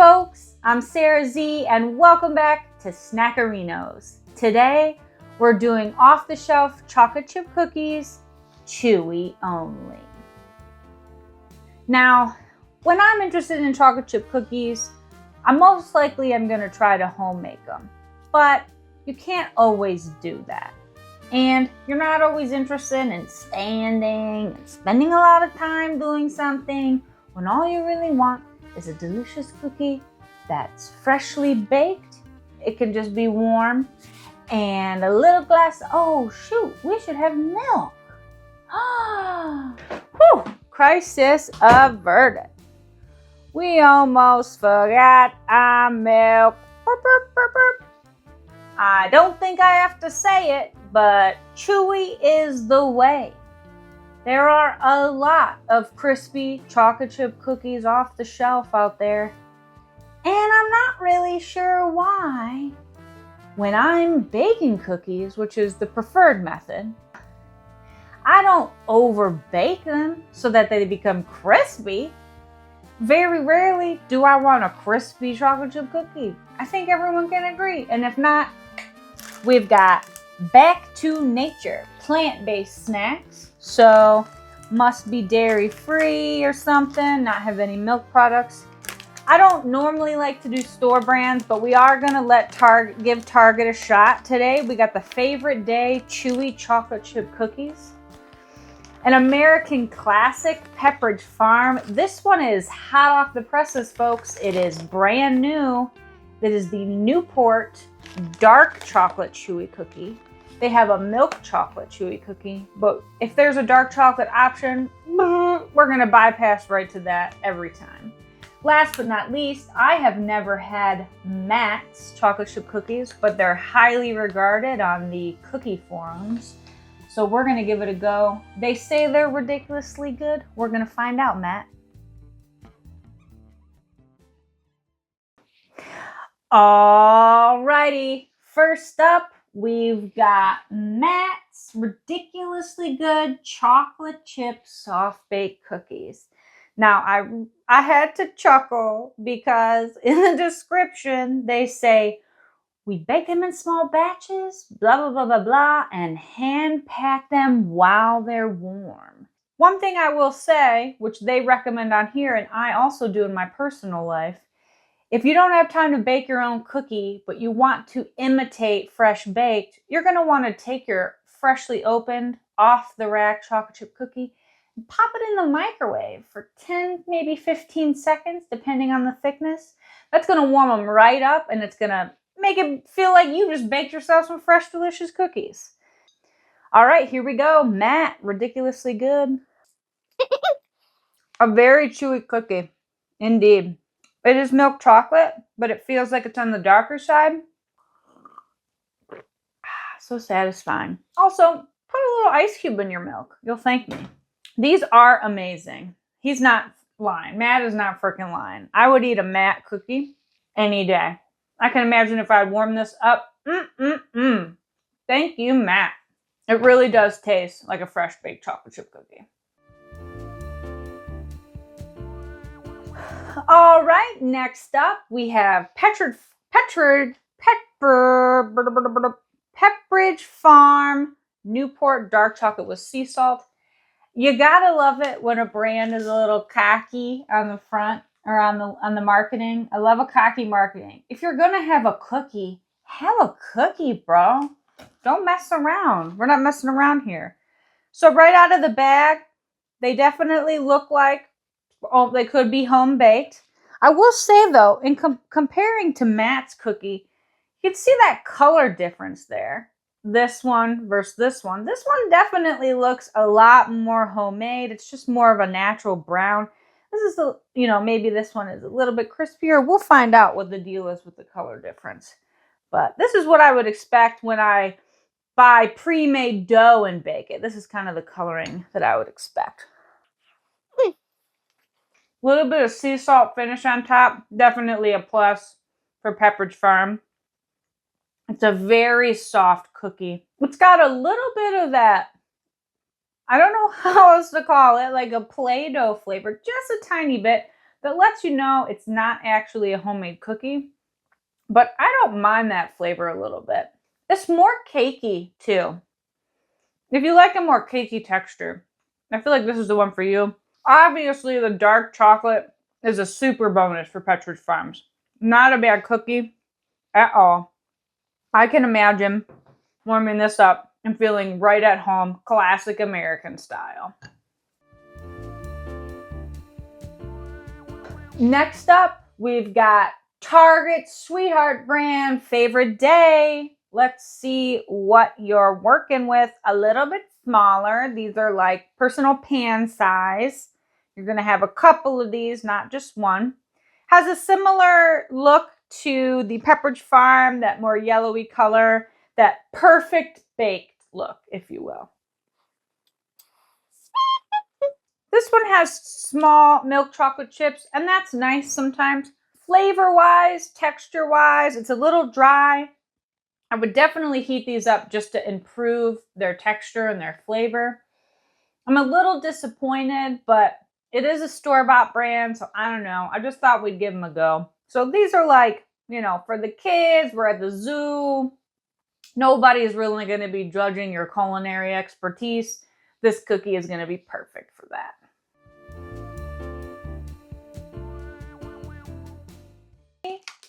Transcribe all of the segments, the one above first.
folks, I'm Sarah Z and welcome back to Snackarinos. Today we're doing off-the-shelf chocolate chip cookies, Chewy only. Now, when I'm interested in chocolate chip cookies, I'm going to try to home make them. But you can't always do that. And you're not always interested in standing and spending a lot of time doing something when all you really want is a delicious cookie that's freshly baked. It can just be warm and a little glass. Oh shoot, we should have milk. Whew, crisis averted. We almost forgot our milk. Burp, burp, burp, burp. I don't think I have to say it, but Chewy is the way. There are a lot of crispy chocolate chip cookies off the shelf out there, and I'm not really sure why. When I'm baking cookies, which is the preferred method, I don't over bake them so that they become crispy. Very rarely do I want a crispy chocolate chip cookie. I think everyone can agree, and if not, we've got Back to Nature plant-based snacks. So must be dairy-free or something, not have any milk products. I don't normally like to do store brands, but we are gonna give Target a shot today. We got the Favorite Day Chewy chocolate chip cookies. An American classic, Pepperidge Farm. This one is hot off the presses, folks. It is brand new. It is the Newport dark chocolate chewy cookie. They have a milk chocolate chewy cookie, but if there's a dark chocolate option, we're gonna bypass right to that every time. Last but not least, I have never had Matt's chocolate chip cookies, but they're highly regarded on the cookie forums. So we're gonna give it a go. They say they're ridiculously good. We're gonna find out, Matt. Alrighty, first up, we've got Matt's ridiculously good chocolate chip soft baked cookies. Now, I had to chuckle because in the description they say, we bake them in small batches, blah, blah, blah, blah, blah, and hand pack them while they're warm. One thing I will say, which they recommend on here, and I also do in my personal life, if you don't have time to bake your own cookie, but you want to imitate fresh baked, you're going to want to take your freshly opened, off the rack chocolate chip cookie and pop it in the microwave for 10, maybe 15 seconds, depending on the thickness. That's going to warm them right up, and it's going to make it feel like you just baked yourself some fresh, delicious cookies. All right, here we go. Matt, ridiculously good. A very chewy cookie, indeed. It is milk chocolate, but it feels like it's on the darker side. So satisfying. Also, put a little ice cube in your milk. You'll thank me. These are amazing. He's not lying. Matt is not freaking lying. I would eat a Matt cookie any day. I can imagine if I warm this up. Thank you, Matt. It really does taste like a fresh baked chocolate chip cookie. All right, next up we have Pepperidge Farm Newport dark chocolate with sea salt. You gotta love it when a brand is a little cocky on the front or on the marketing. I love a cocky marketing. If you're gonna have a cookie, have a cookie, bro. Don't mess around. We're not messing around here. So right out of the bag, they definitely look like they could be home baked. I will say though, in comparing to Matt's cookie, you can see that color difference there. This one versus this one. This one definitely looks a lot more homemade. It's just more of a natural brown. This is, maybe this one is a little bit crispier. We'll find out what the deal is with the color difference. But this is what I would expect when I buy pre-made dough and bake it. This is kind of the coloring that I would expect. A little bit of sea salt finish on top. Definitely a plus for Pepperidge Farm. It's a very soft cookie. It's got a little bit of that, I don't know how else to call it, like a Play-Doh flavor. Just a tiny bit. that lets you know it's not actually a homemade cookie. But I don't mind that flavor a little bit. It's more cakey too. If you like a more cakey texture, I feel like this is the one for you. Obviously, the dark chocolate is a super bonus for Pepperidge Farms. Not a bad cookie at all. I can imagine warming this up and feeling right at home, classic American style. Next up, we've got Target Sweetheart brand favorite day. Let's see what you're working with. A little bit smaller. These are like personal pan size. You're going to have a couple of these, not just one. Has a similar look to the Pepperidge Farm, that more yellowy color, that perfect baked look, if you will. This one has small milk chocolate chips, and that's nice sometimes. Flavor-wise, texture-wise, it's a little dry. I would definitely heat these up just to improve their texture and their flavor. I'm a little disappointed, but it is a store-bought brand, so I don't know. I just thought we'd give them a go. So these are like, you know, for the kids, we're at the zoo. Nobody's really going to be judging your culinary expertise. This cookie is going to be perfect for that.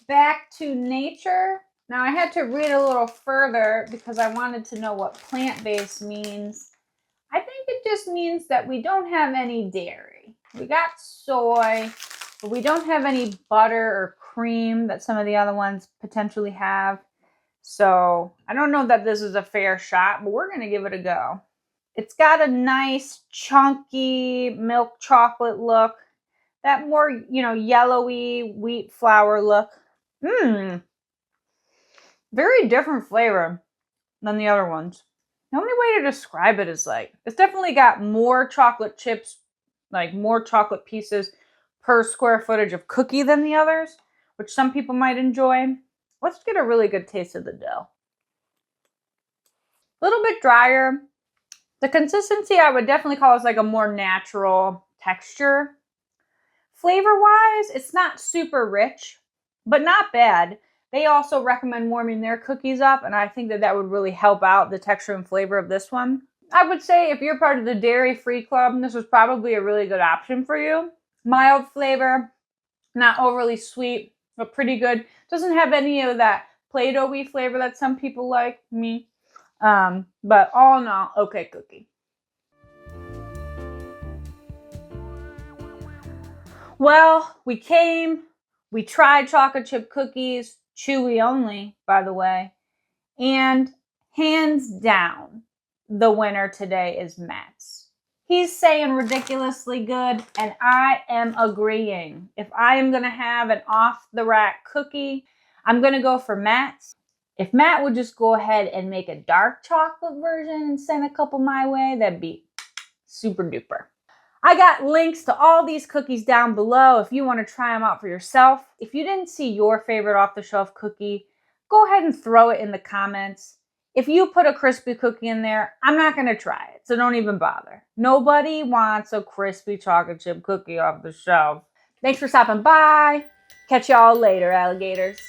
Back to nature. Now I had to read a little further because I wanted to know what plant-based means. I think it just means that we don't have any dairy. We got soy, but we don't have any butter or cream that some of the other ones potentially have. So I don't know that this is a fair shot, but we're going to give it a go. It's got a nice chunky milk chocolate look. That more, you know, yellowy wheat flour look. Very different flavor than the other ones. The only way to describe it is like, it's definitely got more chocolate chips, like more chocolate pieces per square footage of cookie than the others, which some people might enjoy. Let's get a really good taste of the dough. A little bit drier. The consistency I would definitely call is like a more natural texture. Flavor-wise, it's not super rich, but not bad. They also recommend warming their cookies up, and I think that that would really help out the texture and flavor of this one. I would say if you're part of the dairy-free club, this was probably a really good option for you. Mild flavor, not overly sweet, but pretty good. Doesn't have any of that Play-Doh-y flavor that some people like, me. But all in all, okay cookie. Well, we tried chocolate chip cookies, Chewy only, by the way, and hands down, the winner today is Matt's. He's saying ridiculously good, and I am agreeing. If I am going to have an off-the-rack cookie, I'm going to go for Matt's. If Matt would just go ahead and make a dark chocolate version and send a couple my way, that'd be super duper. I got links to all these cookies down below if you want to try them out for yourself. If you didn't see your favorite off-the-shelf cookie, go ahead and throw it in the comments. If you put a crispy cookie in there, I'm not going to try it, so don't even bother. Nobody wants a crispy chocolate chip cookie off the shelf. Thanks for stopping by. Catch y'all later, alligators.